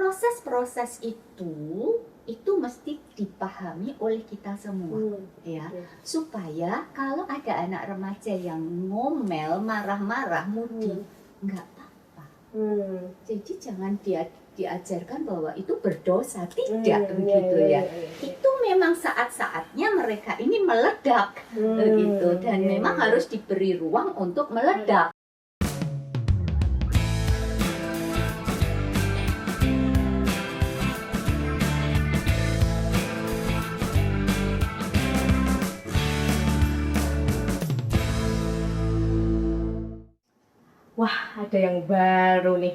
proses-proses itu mesti dipahami oleh kita semua, ya. Supaya kalau ada anak remaja yang ngomel, marah-marah, mudi, nggak apa-apa. Jadi jangan diajarkan bahwa itu berdosa, tidak begitu ya. Itu memang saat-saatnya mereka ini meledak, begitu, dan memang harus diberi ruang untuk meledak. Wah, ada yang baru nih.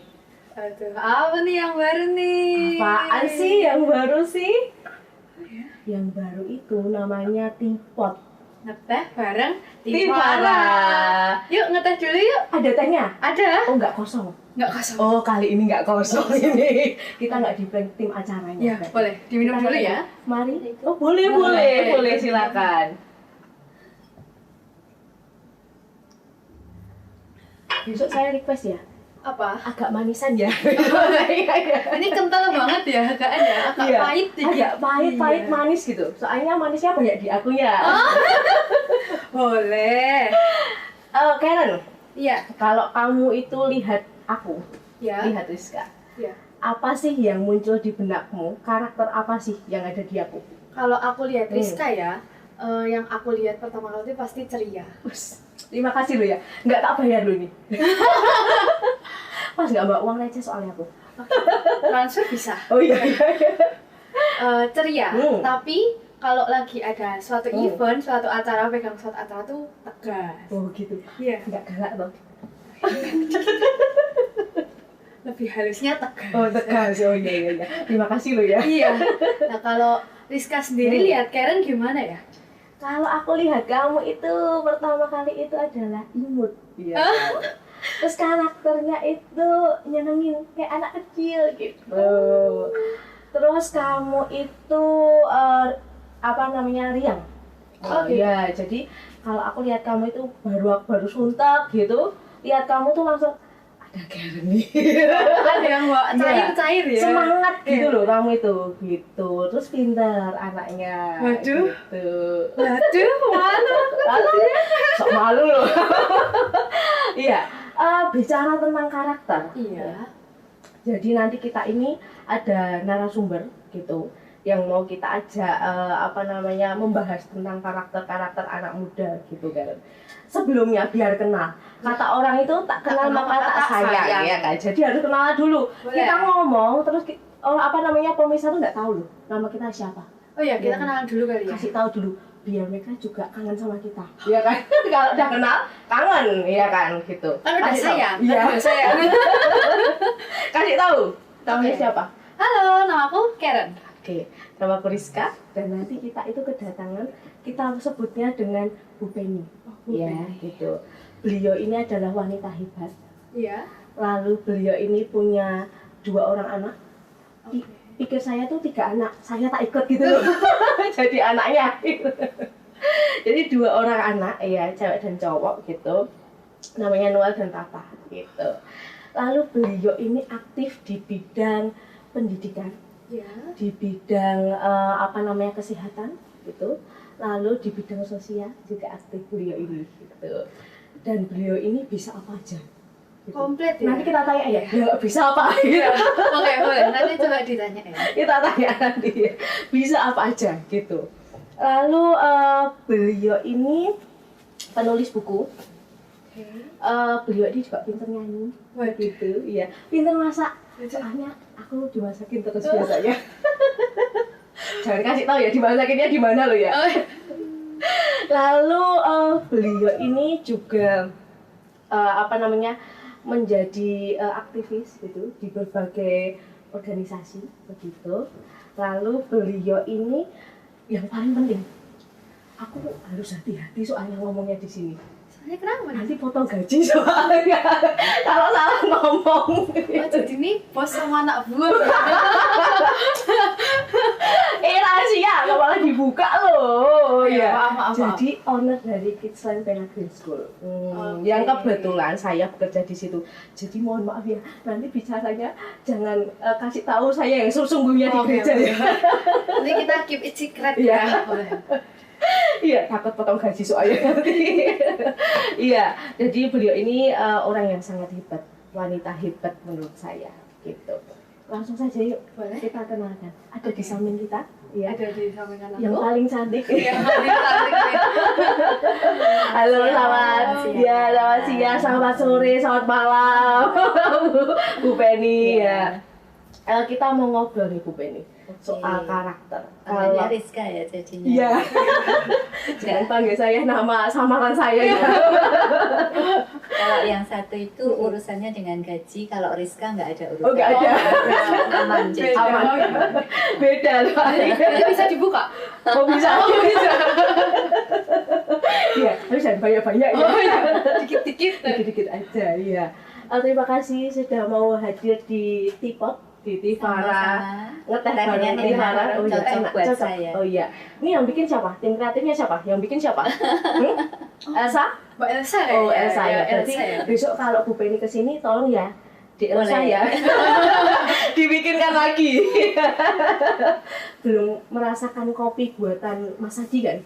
Aduh, apa nih yang baru nih? Apaan sih yang baru sih? Yang baru itu namanya Teapot. Ngeteh bareng Tipara. Yuk ngeteh dulu yuk. Ada tehnya? Ada. Oh, nggak kosong. Nggak kosong. Oh, kali ini nggak kosong ini. Kita nggak di prank tim acaranya. Ya, boleh. Diminum Kita dulu ya. Mari. Oh, boleh, silakan. Besok saya request ya, Apa? agak manisan ya. Ini kental banget ya, agak Iya, pahit dikit. agak pahit manis gitu. Soalnya manisnya banyak di akunya. Boleh. Karen, Iya. kalau kamu itu lihat aku, Ya. lihat Rizka, Iya. apa sih yang muncul di benakmu? Karakter apa sih yang ada di aku? Kalau aku lihat Rizka ya, yang aku lihat pertama kali itu pasti ceria. Us, terima kasih lo ya, nggak tak bayar lo ini. Pas nggak bawa uang receh soalnya aku. Transfer bisa. Oh iya. Ceria, tapi kalau lagi ada suatu event, suatu acara, pegang suatu acara tuh tegas. Oh gitu. Iya. Nggak galak loh. Lebih halusnya tegas. Oh tegas. Oh iya. Terima kasih lo ya. Iya. Nah kalau Rizka sendiri lihat Karen gimana ya? Kalau aku lihat kamu itu pertama kali itu adalah imut. Iya. Terus karakternya itu nyenengin kayak anak kecil gitu. Terus kamu itu riang. Oh iya, jadi kalau aku lihat kamu itu baru suntak gitu, lihat kamu tuh langsung ada Karen nih. Ada yang cair-cair ya? Semangat gitu loh kamu itu, gitu. Terus pintar anaknya. Waduh. Gitu. Waduh, malu. Sok malu loh. Iya. Bicara tentang karakter. Iya. Jadi nanti kita ini ada narasumber gitu yang mau kita ajak membahas tentang karakter anak muda gitu kan. Sebelumnya biar kenal. Kata orang itu tak kenal maka tak sayang ya kan. Jadi harus kenalan dulu. Boleh. Kita ngomong terus pemirsa tuh nggak tahu loh nama kita siapa. Oh ya, kita kenalan dulu kali ya. Kasih tahu dulu biar mereka juga kangen sama kita. Iya kan? Kalau udah kenal kangen, iya kan gitu. Kan udah Kasih sayang. tahu. Iya. Kan udah sayang. Kasih tahu. Namanya Oke. siapa? Halo, nama aku Karen. Oke, nama aku Rizka dan nanti kita itu kedatangan, kita sebutnya dengan Bu Penny. Bu Ya, Penny. gitu. Beliau ini adalah wanita hebat. Iya. Lalu beliau ini punya 2 orang anak. Pikir saya tuh 3 anak, saya tak ikut gitu loh. Jadi anaknya. Jadi 2 orang anak, ya, cewek dan cowok gitu. Namanya Noel dan Tata gitu. Lalu beliau ini aktif di bidang pendidikan. Iya. Di bidang kesehatan gitu, lalu di bidang sosial juga aktif beliau ini gitu, dan beliau ini bisa apa aja gitu. Komplit ya? Nanti kita tanya ya, bisa apa gitu. Oke, boleh. Nanti coba ditanya ya. Kita tanya nanti bisa apa aja gitu. Lalu beliau ini penulis buku. Beliau ini juga pintar nyanyi gitu, iya, pintar masak. Soalnya aku dimasakin terus biasanya. Jangan kasih tahu ya dimasakinnya di mana lo ya. Lalu beliau ini juga menjadi aktivis gitu di berbagai organisasi begitu. Lalu beliau ini yang paling penting, aku harus hati-hati soalnya ngomongnya di sini. Soalnya kenapa? Nanti potong gaji soalnya kalau salah ngomong. Oh, jadi ini bos sama anak buah. Rahasia, nggak malah dibuka loh. Iya, Ya. maaf. Jadi owner dari Kidsland Penagri School, yang kebetulan saya bekerja di situ. Jadi mohon maaf ya, nanti bicaranya jangan kasih tahu saya yang sesungguhnya di gereja ya. Nanti kita keep it secret Iya. ya. Boleh. Iya, takut potong gaji soalnya nanti. Iya, jadi beliau ini orang yang sangat hebat, wanita hebat menurut saya, gitu. Langsung saja yuk, Boleh. kita kenalkan. Ada di samping kita, ya, Ada di samping kanan yang aku. paling cantik. Yang paling cantik nih. Halo, selamat siang. ya, selamat siang, selamat sore, selamat malam, Bu Penny ya. Kita mau ngobrol nih Bu Penny soal karakter. Namanya Rizka ya jadinya. Iya. Jangan panggil saya nama samaran saya ya. Kalau yang satu itu urusannya dengan gaji, kalau Rizka nggak ada urusan. Oh, nggak ada. Aman jadi. Beda. Aman. Beda loh. Jadi bisa dibuka. Oh bisa. Iya, tapi jangan banyak-banyak ya. Dikit-dikit. Dikit-dikit aja, iya. Terima kasih sudah mau hadir di Tipot, di Tivara. Sama-sama. Ngeteh Tehnya bareng nih, Tivara. Oh iya, cocok enak, buat cocok. saya. Oh iya. Ini yang bikin siapa? Tim kreatifnya siapa? Yang bikin siapa? Elsa? Mbak Elsa ya? Oh, Elsa ya. Berarti Elsa ya. besok kalau Bu Penny kesini, tolong ya di Elsa Boleh. ya. Dibikinkan lagi. Belum merasakan kopi buatan Mas Adi kan?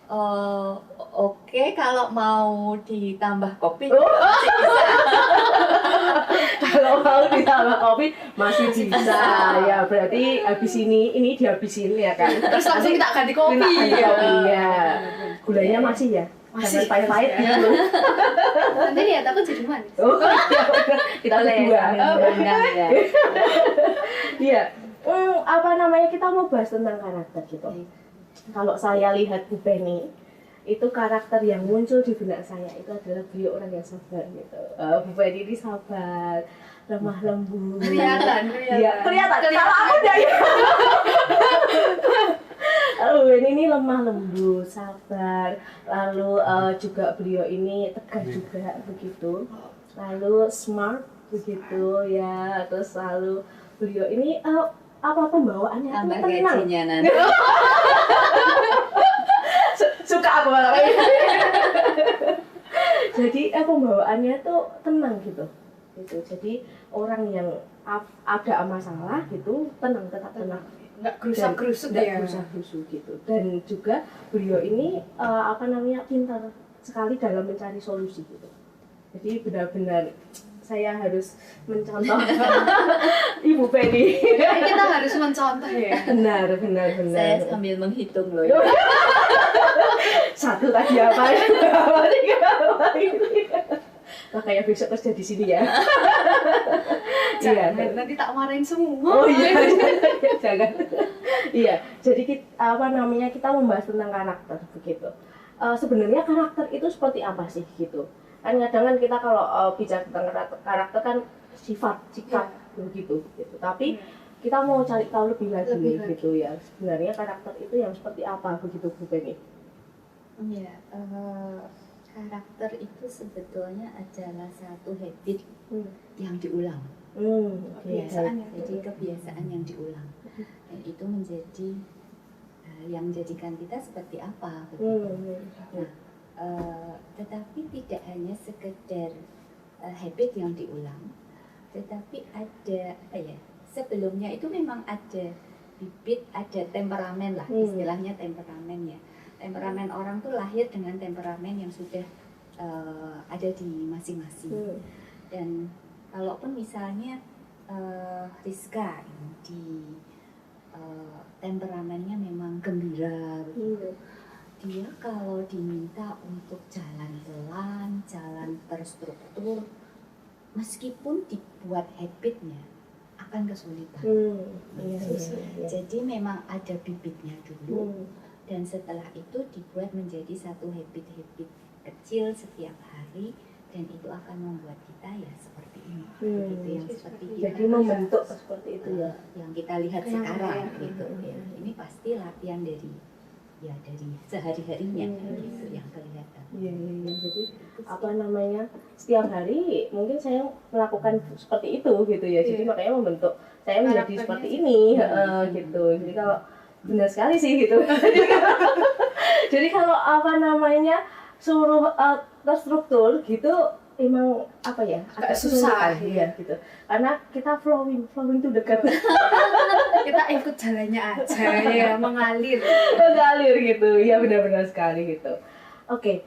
Oh, oke, kalau mau ditambah kopi Oh. masih bisa. Kalau mau ditambah kopi masih bisa ya. Berarti habis ini dihabisin ya kan. Terus langsung kita ganti kopi. Minta ganti ya. kopi ya. Gulanya masih ya. Masih. Jangan pahit-pahit Masih, ya. gitu. Nanti lihat aku jadi manis. Oh, ya udah. Kita Boleh berdua. sambil berendam ya. Iya. Apa namanya, kita mau bahas tentang karakter gitu. Kalau saya lihat Bu Penny, itu karakter yang muncul di benak saya itu adalah beliau orang yang sabar gitu. Bu Penny ini sabar, lemah lembut. Kelihatan. Iya, kelihatan. Kalau aku enggak ya. Bu Penny ini lemah lembut, sabar. Lalu juga beliau ini tegar juga begitu. Lalu smart begitu ya. Terus lalu beliau ini apa pembawaannya itu Tambah tenang. gajinya nanti. Suka aku malah. Jadi pembawaannya tuh tenang gitu. Jadi orang yang ada masalah gitu tenang, tetap tenang. Nggak gerusak-gerusuk Nggak ya. gerusak-gerusuk gitu. Dan juga beliau ini pintar sekali dalam mencari solusi gitu. Jadi benar-benar saya harus mencontoh Ibu Penny. Kita harus mencontoh ya. Benar. Saya sambil menghitung loh. Satu tadi apa? Dua, tiga, apa ini? Makanya besok kerja di sini ya. Iya. Jangan, nanti tak marahin semua. Oh iya, jangan. Iya, jadi kita membahas tentang karakter begitu. Sebenarnya karakter itu seperti apa sih gitu? Kan kadang kita kalau bicara tentang karakter kan sifat, sikap begitu. Tapi kita mau cari tahu lebih lagi gitu ya. Sebenarnya karakter itu yang seperti apa begitu Bu Penny? Ya, karakter itu sebetulnya adalah satu habit yang diulang. Kebiasaan yang Jadi kebiasaan yang diulang. Dan itu menjadi yang menjadikan kita seperti apa begitu. Nah, tetapi tidak hanya sekedar habit yang diulang, tetapi ada sebelumnya itu memang ada bibit, ada temperamen lah, istilahnya temperamen ya. Temperamen orang tuh lahir dengan temperamen yang sudah ada di masing-masing. Dan kalaupun misalnya Rizka ini di temperamennya memang gembira begitu. Dia kalau diminta untuk jalan pelan, jalan terstruktur, meskipun dibuat habitnya akan kesulitan. Jadi memang ada bibitnya dulu, dan setelah itu dibuat menjadi satu habit-habit kecil setiap hari, dan itu akan membuat kita ya seperti ini. Begitu yang seperti Jadi membentuk seperti itu ya. yang kita lihat Yang sekarang kayak gitu ya. Ini pasti latihan dari sehari-harinya gitu yang kelihatan. Iya. Jadi setiap hari mungkin saya melakukan seperti itu gitu ya. Jadi makanya membentuk saya menjadi seperti ini gitu. Jadi kalau benar sekali sih gitu. Jadi kalau apa namanya suruh terstruktur gitu emang apa ya agak susah ya gitu. Karena kita flowing itu dekat. Kita ikut jalannya aja ya, mengalir gitu. Ya benar-benar sekali gitu. Oke.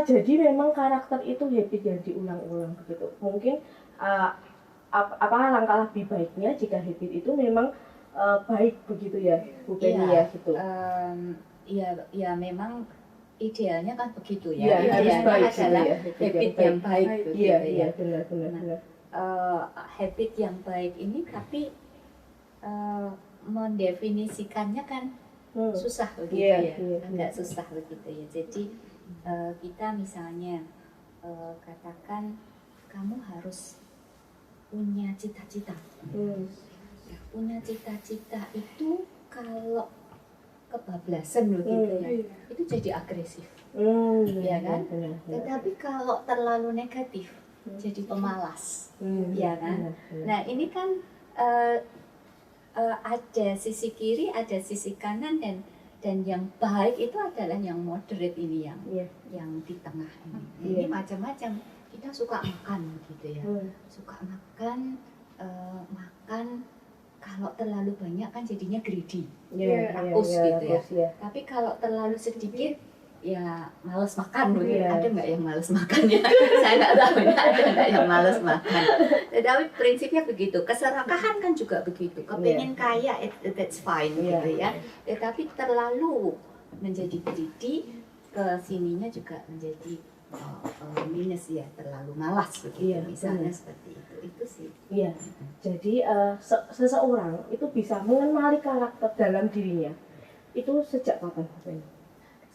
Jadi memang karakter itu habit yang diulang-ulang begitu. Mungkin apa langkah lebih baiknya jika habit itu memang baik begitu ya, Bu Penny ya gitu. Ya memang idealnya kan begitu ya. Idealnya Harus baik adalah gitu ya, habit yang baik begitu ya. Iya, benar. Habit yang baik ini tapi mendefinisikannya kan susah begitu agak susah begitu ya. Jadi kita misalnya katakan kamu harus punya cita-cita. Punya cita-cita itu kalau kebablasan begitu ya, itu jadi agresif, ya kan? Tetapi kalau terlalu negatif, jadi pemalas, ya kan? Nah ini kan ada sisi kiri, ada sisi kanan, dan yang baik itu adalah yang moderate ini, yang di tengah ini. Ini macam-macam. Kita suka makan gitu ya, suka makan kalau terlalu banyak kan jadinya greedy, rakus gitu ya. Tapi kalau terlalu sedikit ya malas makan begitu. Ada nggak yang malas makan ya? Saya nggak tahu ya, ada nggak yang malas makan. Tetapi prinsipnya begitu. Keserakahan kan juga begitu. Kepingin kaya, that's fine gitu ya. Tetapi terlalu menjadi greedy, kesininya juga menjadi minus ya, terlalu malas begitu. Misalnya seperti itu sih. Iya. Jadi seseorang itu bisa mengenali karakter dalam dirinya itu sejak kapan?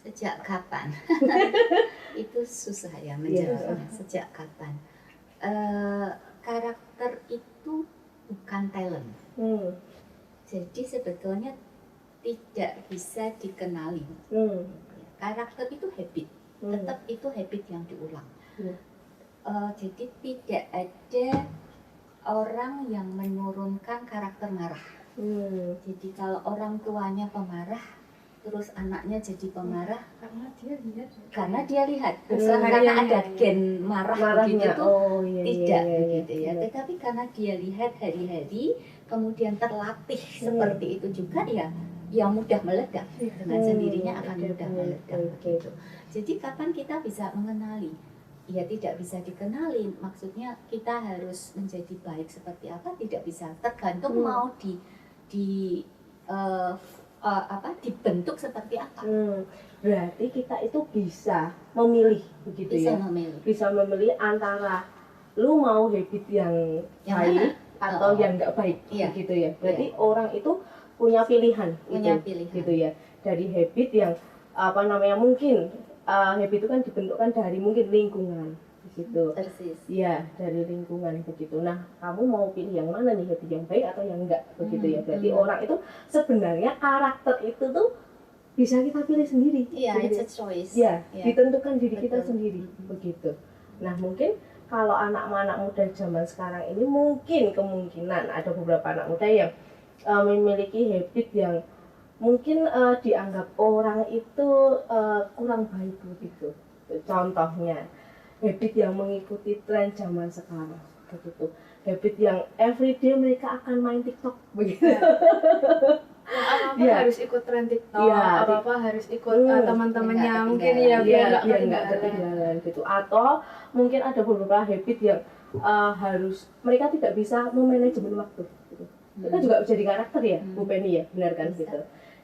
Sejak kapan? Itu susah ya menjawabnya. Sejak kapan? Karakter itu bukan talent. Jadi sebetulnya tidak bisa dikenali. Karakter itu habit. Tetap itu habit yang diulang. Jadi tidak ada orang yang menurunkan karakter marah. Jadi kalau orang tuanya pemarah, terus anaknya jadi pemarah, karena dia lihat bukan karena ada gen marah begitu tidak begitu ya. Tetapi karena dia lihat hari-hari, kemudian terlatih seperti itu juga ya mudah meledak, dengan sendirinya akan mudah meledak begitu. Jadi kapan kita bisa mengenali? Ya tidak bisa dikenali, maksudnya kita harus menjadi baik seperti apa tidak bisa, tergantung mau dibentuk seperti apa. Berarti kita itu bisa memilih begitu bisa ya. Memilih. Bisa memilih antara lu mau habit yang baik atau yang enggak baik begitu ya. Berarti orang itu punya pilihan gitu ya. Dari habit yang mungkin habit itu kan dibentukkan dari mungkin lingkungan begitu. Persis. Iya, dari lingkungan begitu. Nah, kamu mau pilih yang mana nih, habit yang baik atau yang enggak begitu ya. Berarti orang itu sebenarnya karakter itu tuh bisa kita pilih sendiri. Iya, it's a choice. Iya, ditentukan diri kita sendiri begitu. Nah, mungkin kalau anak-anak muda zaman sekarang ini mungkin kemungkinan ada beberapa anak muda yang memiliki habit yang mungkin dianggap orang itu kurang baik begitu. Contohnya habit yang mengikuti tren zaman sekarang begitu. Habit yang everyday mereka akan main TikTok begitu. Apa-apa harus ikut tren TikTok, apa-apa harus ikut teman-temannya mungkin biar nggak ketinggalan gitu. Atau mungkin ada beberapa habit yang harus mereka tidak bisa memanajemen waktu gitu. Itu juga jadi karakter ya, Bu Penny ya, benar kan gitu.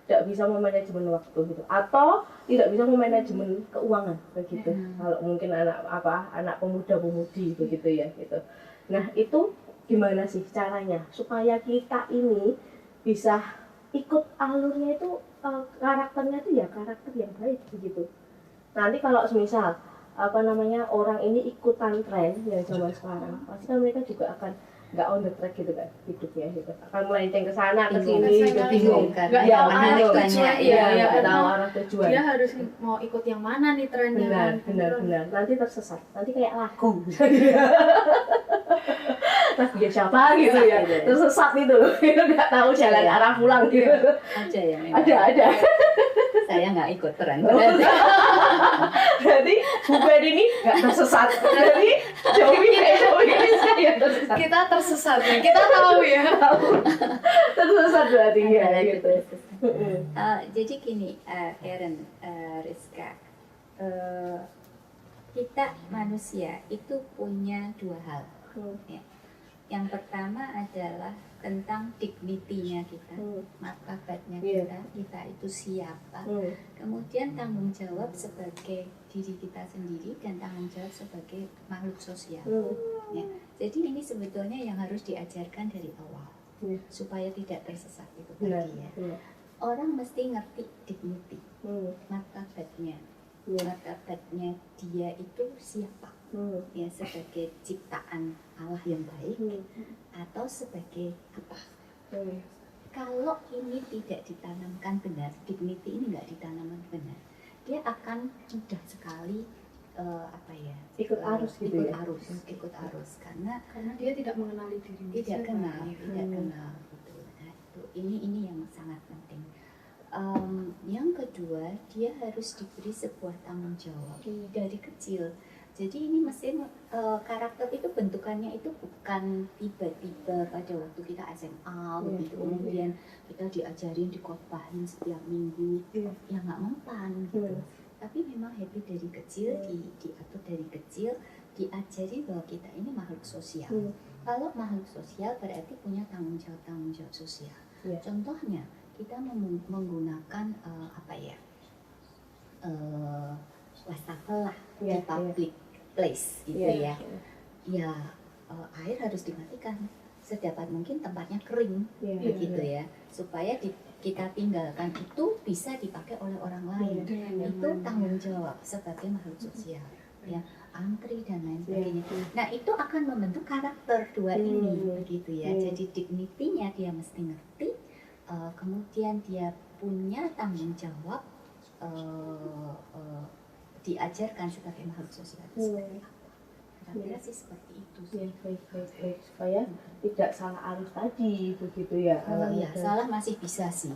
Tidak bisa memanajemen waktu gitu, atau tidak bisa memanajemen keuangan begitu. Kalau mungkin anak pemuda-pemudi begitu ya gitu. Nah, itu gimana sih caranya supaya kita ini bisa ikut alurnya itu, karakternya itu ya karakter yang baik begitu. Nanti kalau semisal orang ini ikutan tren yang zaman sekarang, pasti kan mereka juga akan nggak on the track gitu kan hidupnya gitu, akan melenceng ke sana ke sini gitu, bingung kan, nggak tahu arah tujuan, dia harus mau ikut yang mana nih trennya. Benar, nanti tersesat, nanti kayak lagu lagunya siapa gitu ya, tersesat itu nggak tahu jalan arah pulang gitu. Ada ya memang. Ada. Saya nggak ikut peran. Berarti Bu Ben ini nggak tersesat. Jadi jauh ini saya tersesat. Kita tersesat ya, kita tahu ya. Tersesat berarti ya Antara gitu. tersesat. Jadi gini, Karen, Rizka, kita manusia itu punya dua hal. Ya. Yang pertama adalah tentang dignity-nya kita, martabatnya kita itu siapa. Kemudian tanggung jawab sebagai diri kita sendiri dan tanggung jawab sebagai makhluk sosial. Ya. Jadi ini sebetulnya yang harus diajarkan dari awal supaya tidak tersesat itu tadi ya. Orang mesti ngerti dignity, martabatnya. Martabatnya dia itu siapa, ya sebagai ciptaan Allah yang baik atau sebagai apa. Kalau ini tidak ditanamkan benar, dignity ini nggak ditanamkan benar, dia akan mudah sekali ikut arus ikut arus karena dia tidak mengenali dirinya. Tidak kenal gitu. Nah, ini yang sangat penting. Yang kedua, dia harus diberi sebuah tanggung jawab dari kecil. Jadi ini mesin karakter itu bentukannya itu bukan tiba-tiba pada waktu kita SMA begitu, kemudian kita diajarin dikotbahin setiap minggu, ya nggak mempan gitu. Tapi memang habit dari kecil, diatur dari kecil, diajari bahwa kita ini makhluk sosial. Kalau makhluk sosial berarti punya tanggung jawab sosial. Contohnya kita menggunakan wastafel lah di public place gitu ya. Air harus dimatikan sedapat mungkin, tempatnya kering begitu ya, supaya kita tinggalkan itu bisa dipakai oleh orang lain. Itu tanggung jawab sebagai makhluk sosial ya, antri dan lain sebagainya. Nah itu akan membentuk karakter dua ini begitu ya. Jadi dignity-nya dia mesti ngerti, kemudian dia punya tanggung jawab, diajarkan sebagai makhluk sosial. Kira-kira sih seperti itu. Baik. Supaya tidak salah arus tadi begitu ya. Ya, salah masih bisa sih.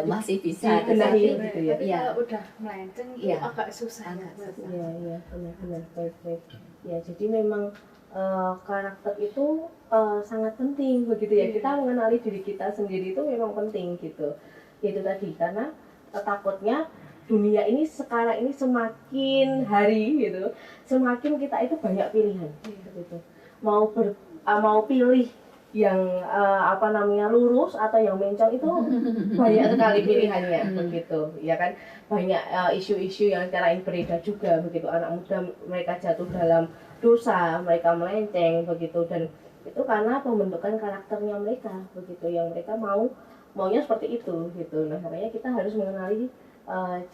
Masih bisa. Dibenahi gitu ya. Tapi kalau udah melenceng itu agak susah. Iya, benar. Baik. Ya, jadi memang karakter itu sangat penting begitu ya. Kita mengenali diri kita sendiri itu memang penting gitu. Itu tadi karena takutnya dunia ini sekarang ini semakin hari gitu, semakin kita itu banyak pilihan gitu. Mau pilih yang lurus atau yang mencong itu banyak sekali pilihannya begitu ya kan. Banyak isu-isu yang sekarang beredar juga begitu, anak muda mereka jatuh dalam dosa, mereka melenceng begitu, dan itu karena pembentukan karakternya mereka begitu, yang mereka maunya seperti itu gitu. Nah makanya kita harus mengenali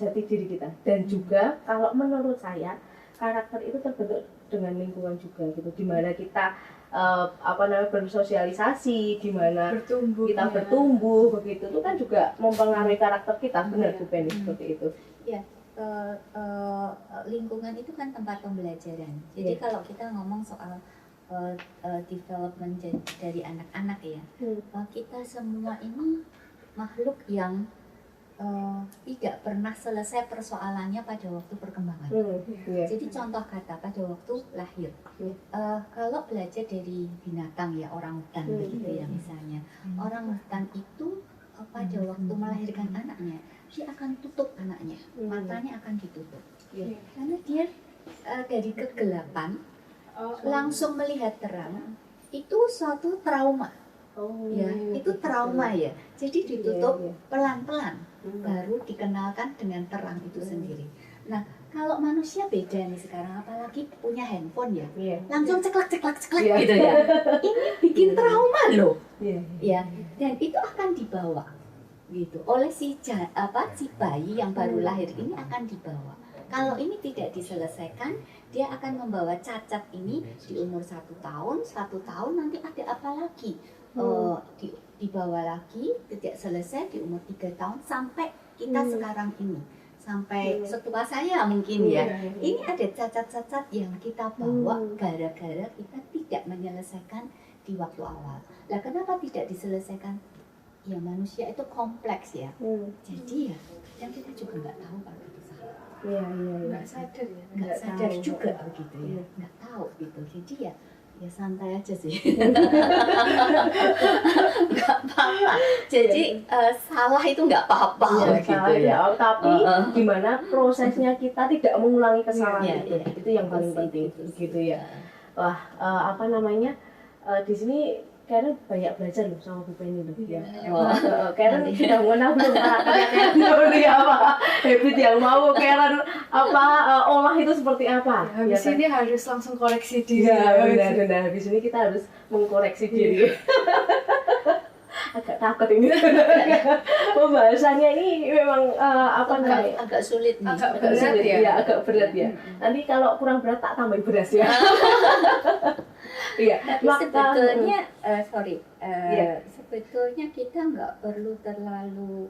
jati diri kita, dan juga kalau menurut saya karakter itu terbentuk dengan lingkungan juga gitu, dimana kita bersosialisasi, dimana kita bertumbuh begitu, itu kan juga mempengaruhi karakter kita. Benar Bu Penny seperti itu ya. Lingkungan itu kan tempat pembelajaran. Jadi kalau kita ngomong soal development dari anak-anak ya, kita semua ini makhluk yang tidak pernah selesai persoalannya pada waktu perkembangan. Jadi contoh kata pada waktu lahir, kalau belajar dari binatang ya, orang hutan begitu ya misalnya, orang hutan itu pada waktu melahirkan anaknya, dia akan tutup anaknya, matanya akan ditutup, karena dia dari kegelapan langsung melihat terang, itu suatu trauma. Itu trauma ya. Jadi ditutup pelan-pelan, baru dikenalkan dengan terang itu sendiri. Nah, kalau manusia beda nih sekarang, apalagi punya handphone ya, langsung ceklek gitu ya. Ini bikin trauma loh, ya. Dan itu akan dibawa gitu oleh si bayi yang baru lahir ini, akan dibawa. Kalau ini tidak diselesaikan, dia akan membawa cacat ini di umur 1 tahun nanti ada apa lagi? Dibawa lagi, tidak selesai di umur 3 tahun, sampai kita sekarang ini, sampai setua saya mungkin ya. Ini ada cacat-cacat yang kita bawa gara-gara kita tidak menyelesaikan di waktu awal. Lah kenapa tidak diselesaikan? Ya manusia itu kompleks ya. Jadi ya kadang kita juga nggak tahu kalau itu salah. Iya. Nggak sadar ya. Nggak sadar tahu. juga begitu ya. Iya. Nggak tahu gitu. Jadi ya santai aja sih. Nggak apa-apa. Jadi salah itu nggak apa-apa Iya, gitu salah ya. ya. Tapi gimana prosesnya kita tidak mengulangi kesalahan Iya, itu. iya. Itu yang paling penting gitu ya. Wah, apa namanya? Di sini Karen banyak belajar loh sama Bu Penny loh. Ya. Karen sudah mengenal belum karakternya Karen seperti apa? Habit yang mau Karen olah itu seperti apa? Habis ini harus langsung koreksi diri. Iya, benar. Habis ini kita harus mengkoreksi diri. Agak takut ini. Pembahasannya ini memang agak sulit nih. Agak agak berat sulit, ya? Iya, agak berat ya. Nanti kalau kurang berat tak tambahin beras ya. Iya. Tapi sebetulnya sebetulnya kita nggak perlu terlalu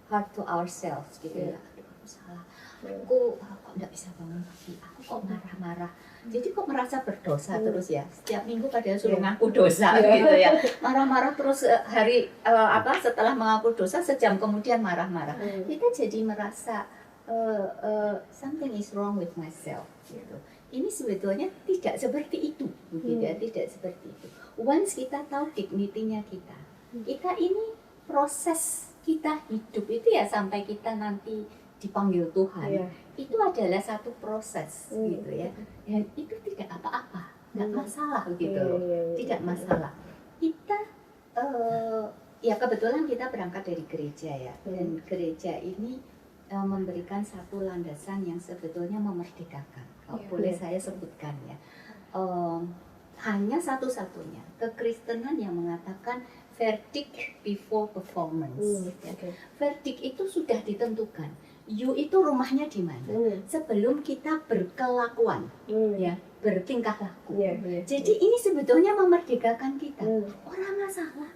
hard to ourselves gitu ya. Aduh, aku salah. Aku kok nggak bisa bangun pagi. Aku kok marah-marah. Jadi kok merasa berdosa terus ya. Setiap minggu padahal suruh ngaku dosa gitu ya. Marah-marah terus setelah mengaku dosa sejam kemudian marah-marah. Kita jadi merasa something is wrong with myself gitu. Ini sebetulnya tidak seperti itu, tidak seperti itu. Once kita tahu dignity-nya kita ini proses kita hidup itu ya sampai kita nanti dipanggil Tuhan, itu adalah satu proses gitu ya. Dan itu tidak apa-apa, nggak masalah gitu loh, tidak masalah. Kita ya kebetulan kita berangkat dari gereja ya, dan gereja ini memberikan satu landasan yang sebetulnya memerdekakan. Kalau boleh saya sebutkan ya, hanya satu-satunya kekristenan yang mengatakan verdict before performance. Verdict itu sudah ditentukan. You itu rumahnya di mana? Sebelum kita berkelakuan, ya, bertingkah laku. Jadi ini sebetulnya memerdekakan kita. Orang masalah,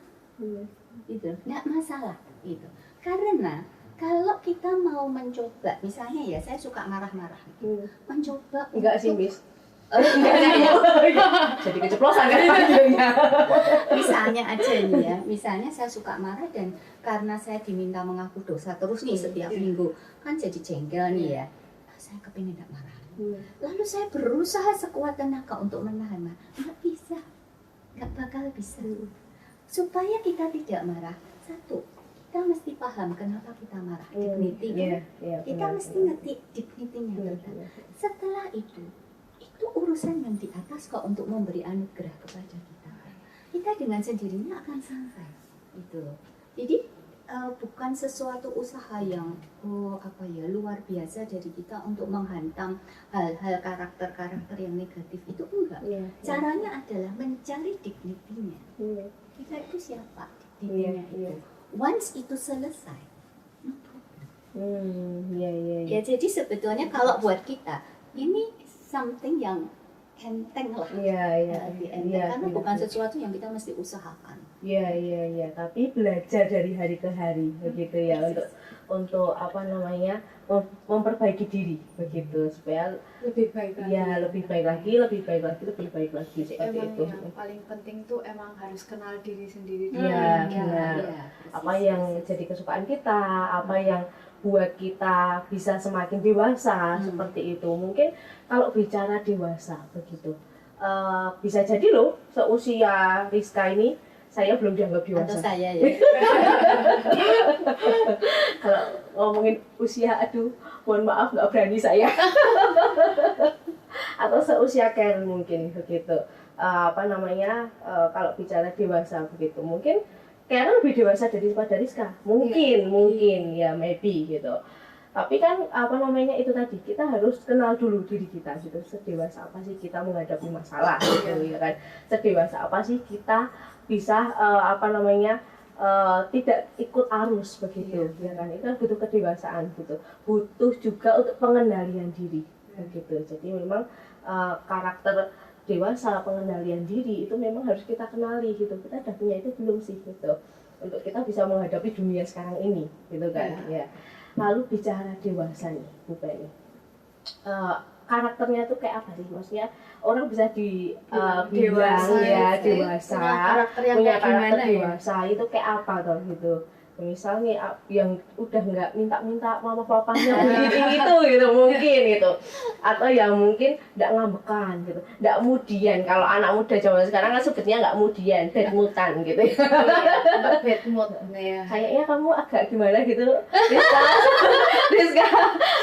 gitu, nggak masalah, gitu. Karena kalau kita mau mencoba, misalnya ya, saya suka marah-marah, gitu. Mencoba Enggak sih, Miss. Enggak, Jadi keceplosan kan? misalnya aja nih ya, misalnya saya suka marah dan karena saya diminta mengaku dosa terus nih setiap minggu, kan jadi jengkel nih ya. Saya kepingin tidak marah. Lalu saya berusaha sekuat tenaga untuk menahan, nggak bisa, nggak bakal bisa. Supaya kita tidak marah, satu, kita mesti paham kenapa kita marah, dignity. Kita mesti ngerti dignity-nya. Setelah itu urusan yang di atas kok untuk memberi anugerah kepada kita. Kita dengan sendirinya akan sampai. Itu. Jadi bukan sesuatu usaha yang luar biasa dari kita untuk menghantam hal-hal karakter-karakter yang negatif itu enggak. Caranya adalah mencari dignity-nya. Kita itu siapa? Dignity-nya itu. Once itu selesai, no problem. Ya jadi sebetulnya kalau buat kita ini something yang enteng lah, karena bukan sesuatu yang kita mesti usahakan. Iya. Tapi belajar dari hari ke hari, begitu ya, untuk memperbaiki diri, begitu, supaya lebih baik lagi. Ya, lebih baik lagi Jadi seperti emang itu. yang paling penting tuh emang harus kenal diri sendiri. Iya, benar. Apa yang jadi kesukaan kita, apa yang buat kita bisa semakin dewasa, seperti itu. Mungkin kalau bicara dewasa begitu, bisa jadi loh seusia Rizka ini saya belum dianggap dewasa. Atau saya ya. Kalau ngomongin usia, aduh, mohon maaf nggak berani saya. Atau seusia Karen mungkin begitu. Kalau bicara dewasa begitu, mungkin Karen lebih dewasa daripada Rizka, mungkin ya, maybe gitu. Tapi kan itu tadi, kita harus kenal dulu diri kita gitu. Sedewasa apa sih kita menghadapi masalah gitu ya kan? Sedewasa apa sih kita bisa tidak ikut arus begitu ya kan? Itu kan butuh kedewasaan gitu. Butuh juga untuk pengendalian diri begitu. Jadi memang karakter dewasa, pengendalian diri itu memang harus kita kenali gitu. Kita udah punya itu belum sih gitu, untuk kita bisa menghadapi dunia sekarang ini gitu kan ya. Lalu bicara dewasa nih Bu Penny, karakternya tuh kayak apa sih? Maksudnya orang bisa bilang Dewasa, ya punya dewasa, karakter yang punya kayak karakter gimana ya? dewasa itu kayak apa tuh gitu. Misalnya yang udah nggak minta-minta mama papanya begini gitu mungkin gitu, atau yang mungkin nggak ngambekan gitu, nggak mudian. Kalau anak muda zaman sekarang kan sebetulnya nggak mudian, bad moodan gitu ya. Bad mood ya. Kayaknya kamu agak gimana gitu, Rizka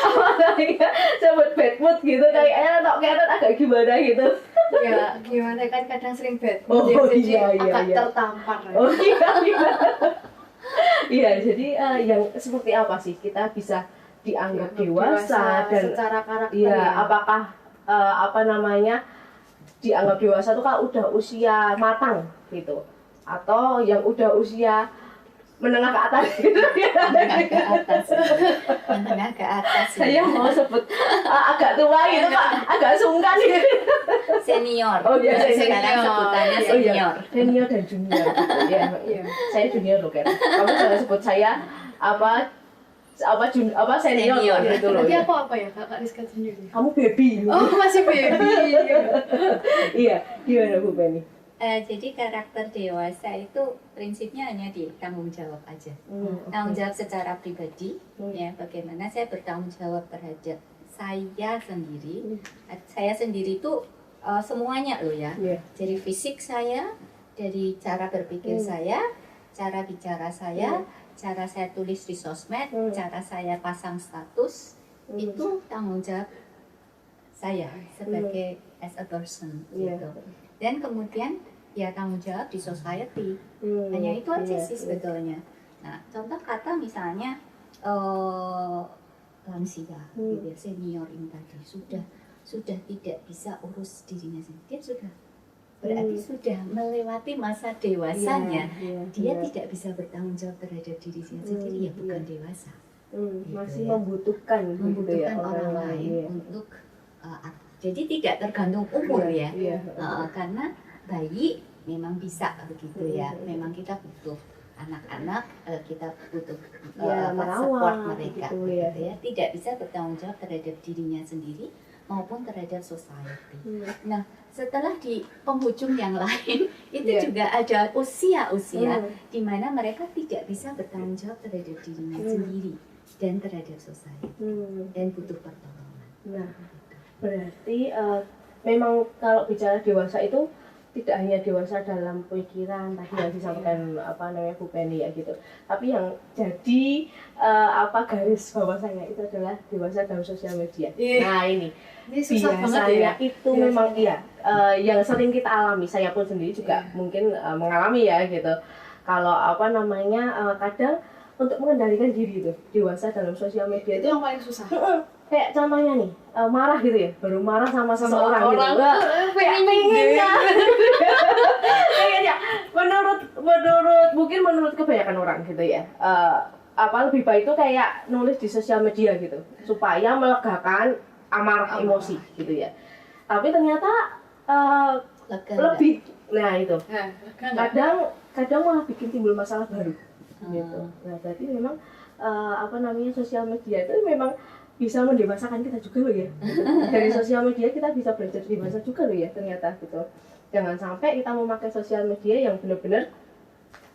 apa namanya sebut bad mood gitu, kayaknya tok kelihatan agak gimana gitu. Ya gimana kan kadang sering bad Oh, mood ya, jadi iya, agak iya. tertampar. Oh iya. Iya, jadi yang seperti apa sih kita bisa dianggap dewasa dan secara karakter iya, ya. apakah apa namanya dianggap dewasa itu kan udah usia matang gitu, atau yang udah usia menengah ke atas gitu ya. menengah ke atas Saya mau sebut agak tua gitu Pak, agak sungkan gitu. senior. Oh iya, Sekarang senior. sebutannya Oh, iya. senior. Senior dan junior gitu ya. Iya. Saya junior loh kan. Kamu jangan sebut saya apa senior, Senior. gitu loh. Nanti Ya. aku apa ya Kakak Rizka sendiri? Kamu baby. Oh masih baby. Iya, gimana Bu Penny? Jadi karakter dewasa itu prinsipnya hanya di tanggung jawab aja. Tanggung jawab secara pribadi, ya bagaimana saya bertanggung jawab terhadap saya sendiri. Saya sendiri itu semuanya loh ya. Iya. Dari fisik saya, dari cara berpikir saya, cara bicara saya, cara saya tulis di sosmed, cara saya pasang status, itu tanggung jawab saya sebagai as a person Iya. gitu. Dan kemudian ya tanggung jawab di society. Hanya itu aja sih sebetulnya. Nah, contoh kata misalnya lansia, gitu ya, senior ini tadi sudah tidak bisa urus dirinya sendiri, dia sudah berarti sudah melewati masa dewasanya. Dia tidak bisa bertanggung jawab terhadap dirinya sendiri, ya bukan dewasa. Masih ya. membutuhkan gitu ya, orang lain iya. untuk jadi tidak tergantung umur ya. Iya. Karena bayi memang bisa begitu ya. Memang kita butuh anak-anak, kita butuh support mereka gitu, gitu ya. Tidak bisa bertanggung jawab terhadap dirinya sendiri maupun terhadap society. Nah, setelah di penghujung yang lain itu juga ada usia-usia di mana mereka tidak bisa bertanggung jawab terhadap dirinya sendiri dan terhadap society dan butuh pertolongan. Nah, berarti memang kalau bicara dewasa itu tidak hanya dewasa dalam pikiran tadi yang disampaikan Bu Penny ya gitu, tapi yang jadi garis bawahnya itu adalah dewasa dalam sosial media. Nah ini susah banget biasanya ya. itu memang yang sering kita alami, saya pun sendiri juga mungkin mengalami ya gitu. Kalau kadang untuk mengendalikan diri itu dewasa dalam sosial media Itu yang paling susah. Kayak contohnya nih, marah gitu ya, baru marah sama seseorang gitu. Pengen kan? Kayaknya menurut kebanyakan orang gitu ya. Lebih baik itu kayak nulis di sosial media gitu, supaya melegakan amarah emosi gitu ya. Tapi ternyata lebih, nah itu. Kadang malah bikin timbul masalah baru gitu. Nah, berarti memang sosial media itu memang bisa mendewasakan kita juga loh ya. Dari sosial media kita bisa belajar dewasa juga loh ya ternyata gitu. Jangan sampai kita memakai sosial media yang benar-benar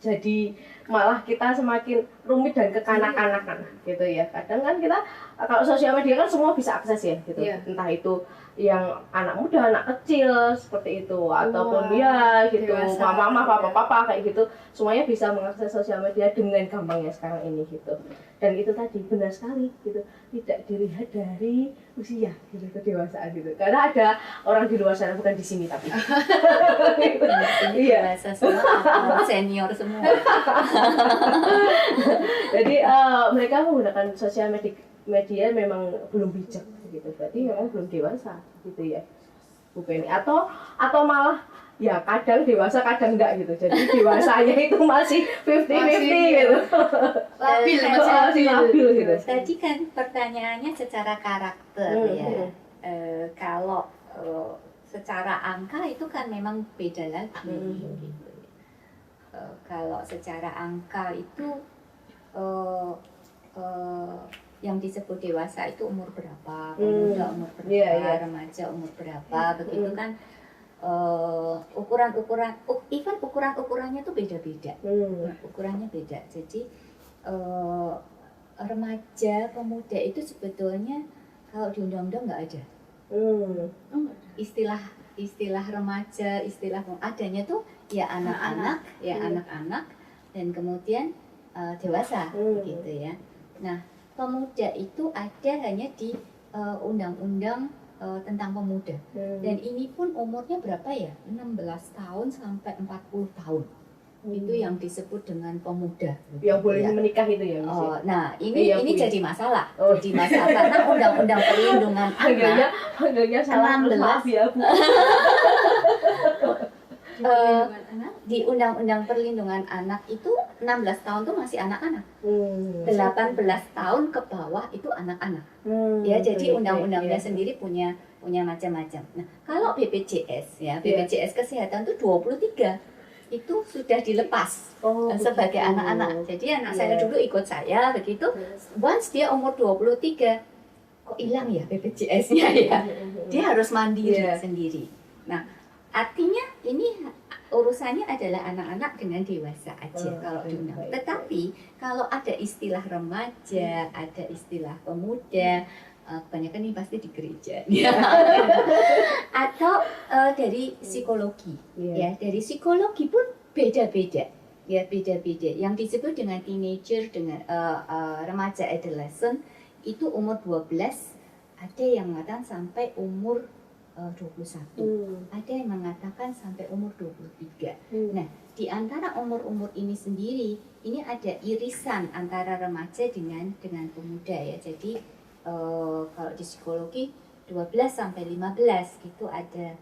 jadi malah kita semakin rumit dan kekanak-kanakan gitu ya. Kadang kan kita kalau sosial media kan semua bisa akses ya gitu. Entah itu yang anak muda, anak kecil seperti itu, ataupun ya gitu, mama, papa kayak gitu, semuanya bisa mengakses sosial media dengan gampangnya sekarang ini gitu. Dan itu tadi benar sekali gitu, tidak dilihat dari usia gitu, kedewasaan gitu. Karena ada orang di luar sana, bukan di sini tapi. Iya. Dewasa semua, senior semua. Jadi mereka menggunakan sosial media memang belum bijak gitu, berarti memang belum dewasa gitu ya Bu Penny, atau malah ya kadang dewasa kadang enggak gitu, jadi dewasanya itu masih 50-50 gitu, masih labil gitu. Tadi kan pertanyaannya secara karakter ya. Kalau secara angka itu kan memang beda lagi gitu. Kalau secara angka itu yang disebut dewasa itu umur berapa, pemuda umur berapa, remaja umur berapa, begitu kan. Ukuran-ukurannya tuh beda-beda. Ukurannya beda. Jadi remaja, pemuda itu sebetulnya kalau di undang-undang nggak ada. Istilah remaja, adanya tuh ya anak-anak, anak-anak dan kemudian dewasa gitu ya. Nah, pemuda itu ada hanya di undang-undang tentang pemuda. Dan ini pun umurnya berapa ya? 16 tahun sampai 40 tahun. Itu yang disebut dengan pemuda. Yang boleh menikah itu ya? Nah, ini jadi masalah. Jadi masalah karena undang-undang perlindungan anak. Panggilnya salah, maaf ya Bu. Di undang-undang perlindungan anak itu 16 tahun tuh masih anak-anak. 18 tahun ke bawah itu anak-anak. Ya, jadi undang-undangnya sendiri punya macam-macam. Nah, kalau BPJS ya, BPJS kesehatan tuh 23 itu sudah dilepas sebagai anak-anak. Jadi anak saya dulu ikut saya begitu. Once dia umur 23 kok hilang ya BPJS-nya ya. Dia harus mandiri sendiri. Nah, artinya ini urusannya adalah anak-anak dengan dewasa aja kalau diundang. Tetapi kalau ada istilah remaja, ada istilah pemuda, kebanyakan ini pasti di gereja. Atau dari psikologi. Ya, dari psikologi pun beda-beda. Ya, beda-beda. Yang disebut dengan teenager, dengan remaja adolescent itu umur 12, ada yang mengatakan sampai umur 21. Ada yang mengatakan sampai umur 23. Nah, di antara umur-umur ini sendiri, ini ada irisan antara remaja dengan pemuda ya. Jadi kalau di psikologi 12 sampai 15 gitu ada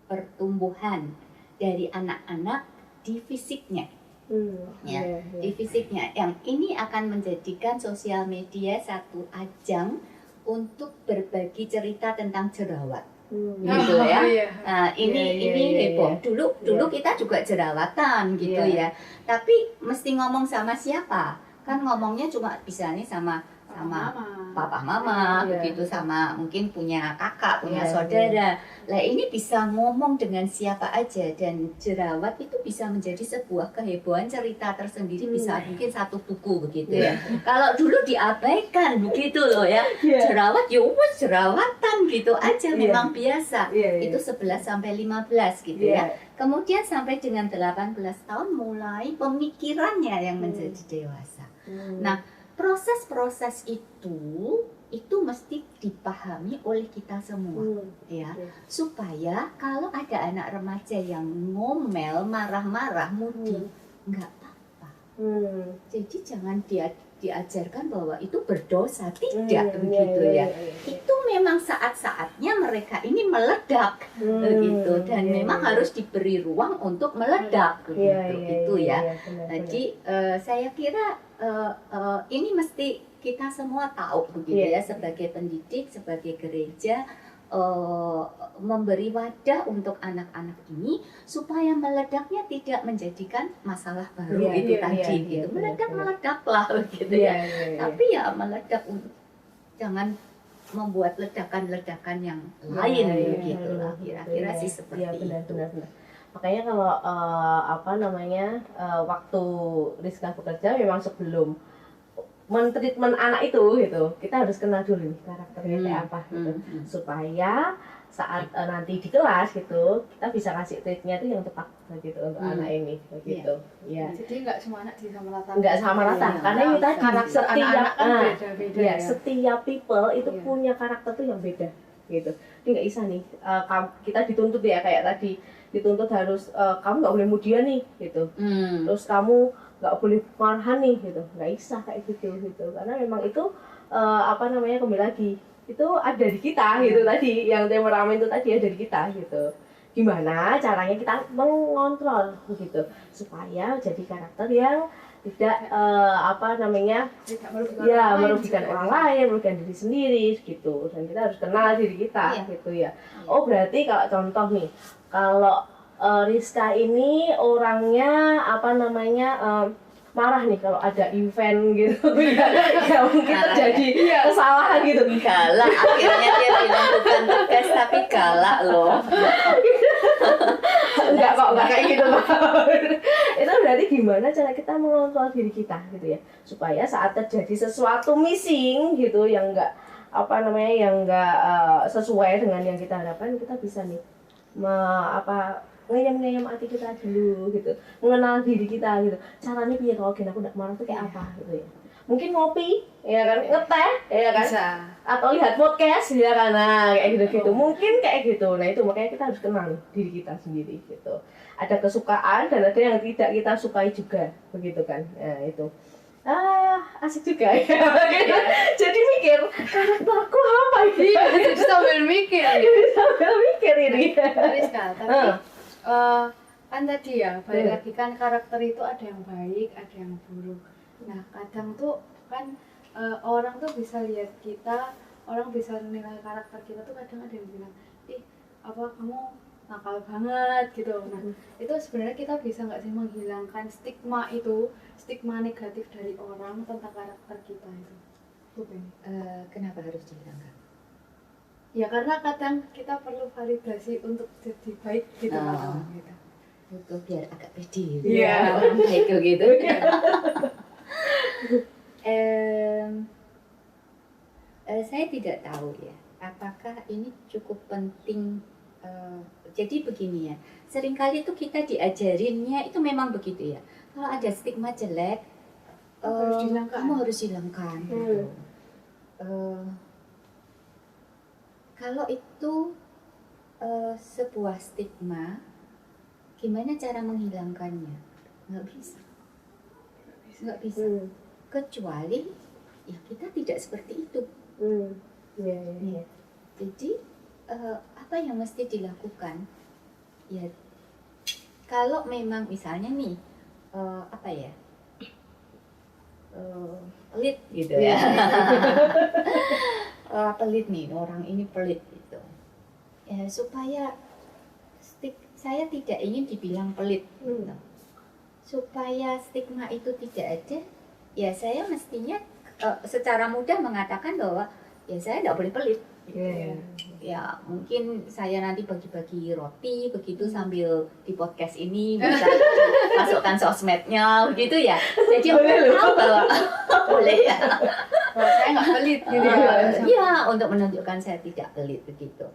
pertumbuhan dari anak-anak di fisiknya. Di fisiknya. Yang ini akan menjadikan sosial media satu ajang untuk berbagi cerita tentang jerawat, gitu ya. Nah, ini heboh. Dulu kita juga jerawatan, gitu ya. Tapi mesti ngomong sama siapa? Kan ngomongnya cuma bisa nih sama papa mama, begitu sama mungkin punya kakak, punya saudara. Lah ini bisa ngomong dengan siapa aja dan jerawat itu bisa menjadi sebuah kehebohan cerita tersendiri, bisa mungkin satu buku begitu ya. Kalau dulu diabaikan begitu loh ya. Jerawat ya wes jerawatan gitu aja memang biasa. Itu 11 sampai 15 gitu ya. Kemudian sampai dengan 18 tahun mulai pemikirannya yang menjadi dewasa. Nah, proses-proses itu mesti dipahami oleh kita semua, ya, supaya kalau ada anak remaja yang ngomel, marah-marah, mudi, nggak apa-apa. Jadi jangan diajarkan bahwa itu berdosa, tidak begitu ya. Itu memang saat-saatnya mereka ini meledak, begitu, dan memang harus diberi ruang untuk meledak, begitu ya. Jadi saya kira ini mesti kita semua tahu begitu ya, sebagai pendidik, sebagai gereja, memberi wadah untuk anak-anak ini supaya meledaknya tidak menjadikan masalah baru tadi. Meledak-meledaklah begitu ya. Tapi ya meledak, jangan membuat ledakan-ledakan yang lain begitu lah. Kira-kira sih seperti itu. Makanya kalau waktu Rizka bekerja memang sebelum men-treatment anak itu gitu, kita harus kenal dulu nih karakternya kayak apa gitu, supaya saat nanti di kelas gitu kita bisa kasih treatnya itu yang tepat gitu untuk anak ini gitu. Jadi nggak semua anak disamaratakan. Nggak sama rata, karena ini tadi karakter anak-anak kan beda-beda. Setiap people itu punya karakter tuh yang beda gitu. Jadi nggak bisa nih kita dituntut ya kayak tadi dituntut harus kamu nggak boleh mudian nih gitu, terus kamu nggak boleh marah nih gitu, nggak bisa kayak gitu karena memang itu kembali lagi itu ada di kita gitu tadi, yang temperamen itu tadi ada di kita gitu. Gimana caranya kita mengontrol gitu supaya jadi karakter yang tidak merugikan orang lain, merugikan diri sendiri gitu. Dan kita harus kenal diri kita gitu ya. Oh berarti kalau contoh nih, kalau Rizka ini orangnya marah nih kalau ada event gitu ya mungkin terjadi kesalahan gitu. Galak, akhirnya dia bilang bukan tugas tapi galak loh. Enggak kok, enggak kayak gitu loh. Itu berarti gimana cara kita mengontrol diri kita gitu ya, supaya saat terjadi sesuatu missing gitu yang enggak yang enggak sesuai dengan yang kita harapkan, kita bisa nih ngeyem hati kita dulu gitu, mengenal diri kita gitu. Caranya biar kalau aku enggak marah tuh kayak apa gitu ya. Mungkin ngopi, ya kan, ngeteh, ya kan, Bisa. atau lihat podcast, ya kan, nah, kayak gitu-gitu. Mungkin kayak gitu. Nah itu makanya kita harus kenal diri kita sendiri gitu. Ada kesukaan dan ada yang tidak kita sukai juga, begitu kan? Nah itu. Asik juga ya. Jadi mikir, karakterku apa ini? Jadi sambil mikir. Jadi sambil mikir ini. Rizka, tapi kan tadi ya, balik lagi kan karakter itu ada yang baik, ada yang buruk. Nah kadang tuh kan orang tuh bisa lihat kita, orang bisa menilai karakter kita tuh kadang ada yang bilang, ih apa kamu nakal banget gitu. Nah itu sebenarnya kita bisa nggak sih menghilangkan stigma negatif dari orang tentang karakter kita itu? Kenapa harus dihilangkan? Ya karena kadang kita perlu validasi untuk jadi baik gitu kan. Gitu. Butuh biar agak pede gitu. Iya. Orang baik gitu. Saya tidak tahu ya, apakah ini cukup penting. Jadi begini ya, seringkali itu kita diajarinnya itu memang begitu ya. Kalau ada stigma jelek, kamu harus hilangkan. Gitu. Kalau itu sebuah stigma, gimana cara menghilangkannya? Nggak bisa. Kecuali ya kita tidak seperti itu. Ya. Jadi apa yang mesti dilakukan? Ya kalau memang misalnya nih pelit gitu ya. Pelit nih, orang ini pelit gitu. Ya supaya saya tidak ingin dibilang pelit. Gitu. Supaya stigma itu tidak ada, ya saya mestinya secara mudah mengatakan bahwa ya saya tidak boleh pelit. Gitu. Ya mungkin saya nanti bagi-bagi roti begitu sambil di podcast ini bisa masukkan sosmednya begitu ya. Jadi orang tahu bahwa boleh ya. Saya nggak pelit gitu ya. Iya, untuk menunjukkan saya tidak pelit begitu.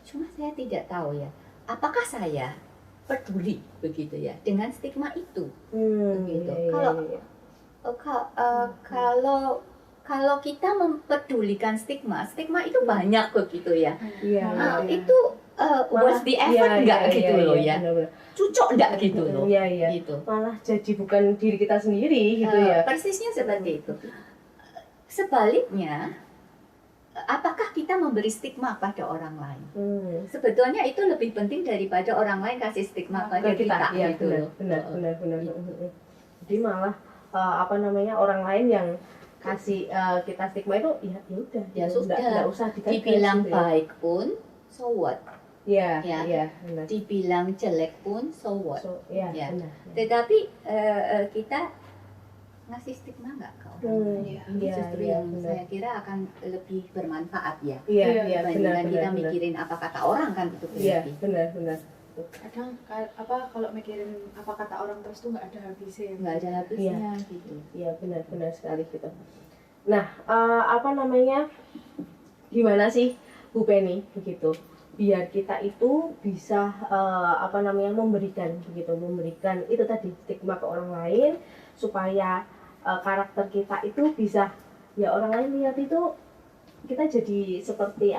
Cuma saya tidak tahu ya, apakah saya peduli begitu ya dengan stigma itu begitu. Kalau kita mempedulikan stigma itu banyak begitu ya. Itu worth the effort enggak gitu loh ya. Cocok enggak gitu loh. Gitu. Malah jadi bukan diri kita sendiri gitu ya. Persisnya seperti itu. Sebaliknya, apakah kita memberi stigma pada orang lain? Sebetulnya itu lebih penting daripada orang lain kasih stigma pada kita. Ya, gitu. Benar. Jadi malah orang lain yang kasih kita stigma itu ya sudah enggak usah dibilang gitu baik pun so what. Iya. Benar. Dibilang jelek pun so what. Benar. Tetapi kita ngasih stigma nggak ke orang lain? Ini justru yang saya kira akan lebih bermanfaat ya. Dibandingkan kita mikirin apa kata orang kan itu Iya, benar. Kadang kalau mikirin apa kata orang terus tuh nggak ada habisnya. Gitu. Iya, benar sekali gitu. Nah, gimana sih Bu Penny begitu? Biar kita itu bisa memberikan itu tadi stigma ke orang lain supaya karakter kita itu bisa ya orang lain lihat itu kita jadi seperti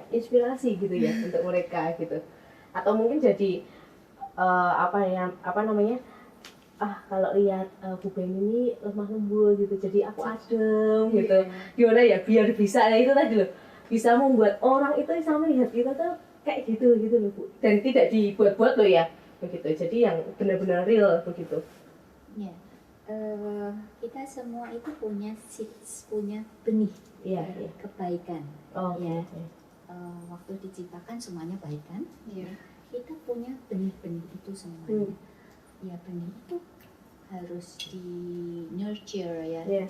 inspirasi gitu ya untuk mereka gitu. Atau mungkin jadi kalau lihat Bu Penny ini lemah lembut gitu, jadi aku adem gitu. Gimana ya biar bisa itu tadi loh, bisa membuat orang itu sama lihat kita tuh kayak gitu loh Bu, dan tidak dibuat-buat loh ya begitu. Jadi yang benar-benar real begitu. Ya, kita semua itu punya seeds, punya benih kebaikan. Waktu diciptakan semuanya baik kan? Kita punya benih-benih itu semuanya. ya benih itu harus di nurture ya, Iya.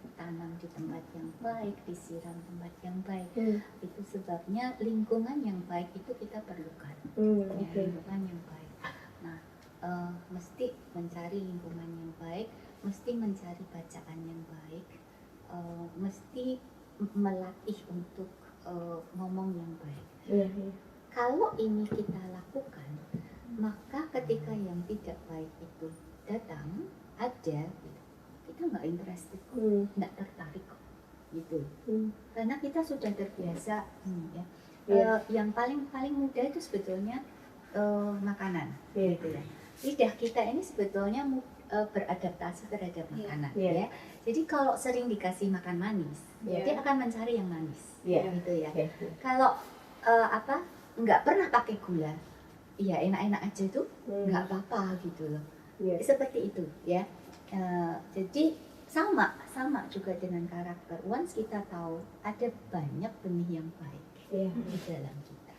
ditanam di tempat yang baik, disiram tempat yang baik. Hmm. Itu sebabnya lingkungan yang baik itu kita perlukan. Ya, Oke. lingkungan yang baik. Nah, mesti mencari lingkungan yang baik, mesti mencari bacaan yang baik, mesti melatih untuk ngomong yang baik. Iya, iya. Kalau ini kita lakukan, maka ketika yang tidak baik itu datang, ada, kita nggak interested, nggak tertarik kok, gitu. Karena kita sudah terbiasa, ya. Iya. Yang paling mudah itu sebetulnya makanan, Iya. gitu ya. Lidah kita ini sebetulnya beradaptasi terhadap makanan, Iya. ya. Jadi kalau sering dikasih makan manis, Iya. dia akan mencari yang manis, Iya. gitu ya. Iya. Kalau nggak pernah pakai gula, ya enak-enak aja itu nggak apa-apa gitu loh. Iya. Seperti itu ya. Jadi sama juga dengan karakter. Once kita tahu ada banyak benih yang baik Iya. di dalam kita,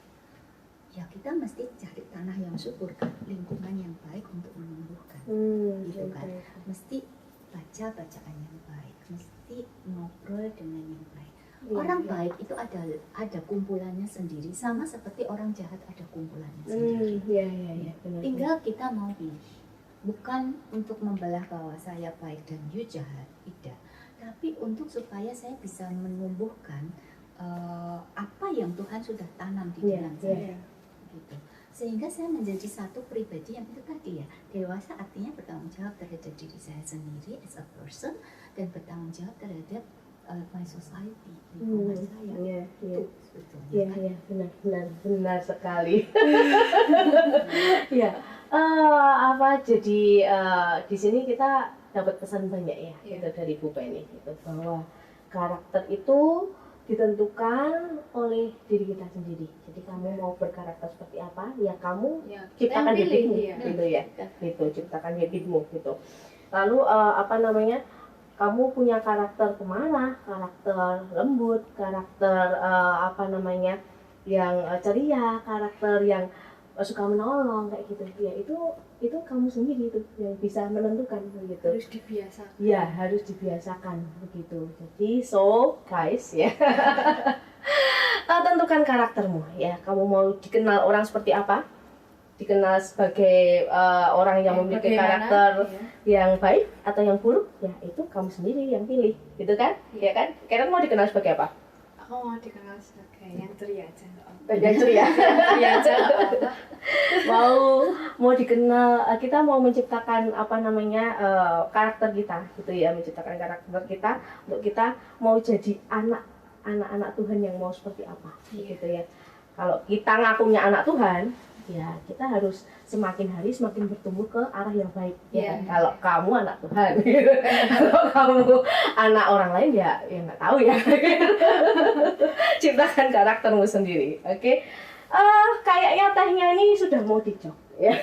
ya kita mesti cari tanah yang subur kan, lingkungan yang baik untuk menumbuhkan. Gitu kan. Mesti baca bacaan yang baik, mesti ngobrol dengan yang baik. Iya, Orang iya. baik itu ada kumpulannya sendiri, sama seperti orang jahat ada kumpulannya sendiri. Iya, benar. Tinggal kita mau pilih, bukan untuk membelah bahwa saya baik dan you jahat, tidak. Tapi untuk supaya saya bisa menumbuhkan apa yang Tuhan sudah tanam di Iya, dalam iya. saya, gitu. Sehingga saya menjadi satu pribadi yang itu tadi ya, dewasa artinya bertanggung jawab terhadap diri saya sendiri as a person, dan bertanggung jawab terhadap my society, lingkungan saya. Iya, iya. Itu sebetulnya Iya, kan. iya, benar sekali. Ya, jadi di sini kita dapat pesan banyak ya, Iya. gitu dari Bu Penny, gitu, bahwa karakter itu ditentukan oleh diri kita sendiri. Jadi kamu mau berkarakter seperti apa, ya kamu Ya, ciptakan kita yang habitmu, pilih, ya. gitu ya, gitu, ciptakan habitmu, gitu. Lalu kamu punya karakter pemarah, karakter lembut, karakter yang ceria, karakter yang suka menolong kayak gitu. Ya itu kamu sendiri itu yang bisa menentukan begitu. Harus dibiasakan. Ya, harus dibiasakan begitu. Jadi guys ya. Tentukan karaktermu ya. Kamu mau dikenal orang seperti apa? Dikenal sebagai orang yang memiliki bagaimana, karakter ya. yang baik atau yang buruk, ya itu kamu sendiri yang pilih, gitu kan? Ya kan? Kalian mau dikenal sebagai apa? Aku mau dikenal sebagai yang ceria aja. Yang ceria. Ceria aja nggak apa-apa. mau dikenal, kita mau menciptakan karakter kita, gitu ya, menciptakan karakter kita untuk kita mau jadi anak Tuhan yang mau seperti apa, gitu ya. Kalau kita ngakunya anak Tuhan, ya kita harus semakin hari semakin bertumbuh ke arah yang baik. Ya, Iya. kalau kamu anak Tuhan, kalau kamu anak orang lain ya nggak tahu ya. Ciptakan karaktermu sendiri, oke? Kayaknya tehnya ini sudah mau dicok, ya.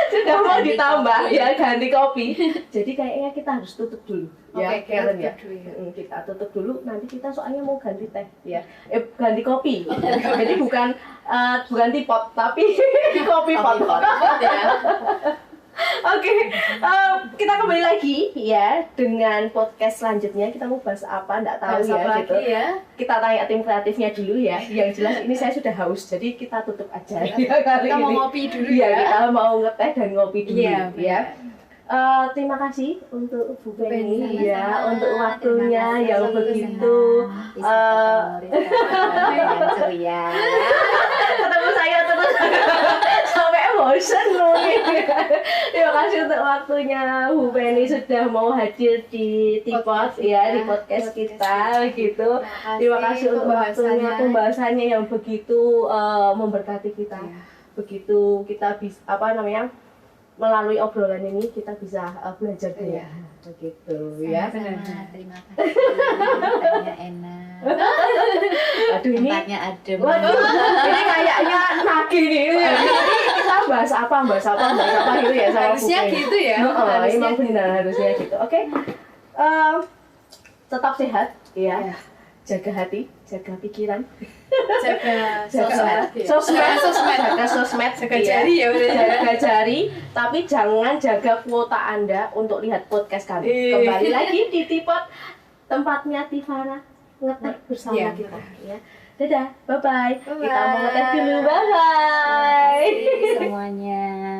Sudah mau Ganti ditambah, kopi. ya, ganti kopi. Jadi kayaknya kita harus tutup dulu, ya, Oke, kita Karen, ya. tutup dulu, ya. Kita tutup dulu. Nanti kita soalnya mau ganti teh, ya. Ganti kopi. Jadi bukan tipot, tapi kopi pot. Oke, kita kembali lagi ya dengan podcast selanjutnya. Kita mau bahas apa? Nggak tahu Bahas ya, apa gitu. lagi ya? Kita tanya tim kreatifnya dulu ya. Yang jelas ini saya sudah haus, jadi kita tutup aja ya kali Kita mau ini. ngopi dulu Iya, ya. kita mau ngeteh dan ngopi dulu Iya, ya. Terima kasih untuk Bu Penny Sama-sama. ya, untuk waktunya Terima kasih, yang sama-sama. begitu Bisa ketemu yang ceria. ketemu saya terus sampai emotion loh. Terima kasih untuk waktunya Bu Penny sudah mau hadir di Tipot Podcast ya, kita. di podcast kita gitu. Terima Terima kasih untuk waktunya, pembahasannya. pembahasannya yang begitu memberkati kita. Iya. Begitu kita bisa melalui obrolan ini kita bisa belajar Iya. banyak begitu ya. Sama-sama, terima kasih. Tempatnya enak, Aduh ini tempatnya adem. waduh, ini kayaknya nagih nih. Ini kita bahas apa gitu ya sama Harusnya Bu Penny. gitu ya. Oh, Harusnya emang benar harusnya gitu. Oke. Tetap sehat ya. Iya. jaga hati, jaga pikiran, jaga jaga sosmed, jaga sosmed, jaga iya. jari ya udah. Jaga jari, tapi jangan jaga kuota Anda untuk lihat podcast kami. Kembali lagi di Tipot, tempatnya Tivara ngetek bersama Iya. kita. Ya. Dadah, bye-bye. Bye-bye. Kita mau ngetek dulu, bye-bye. Terima kasih semuanya.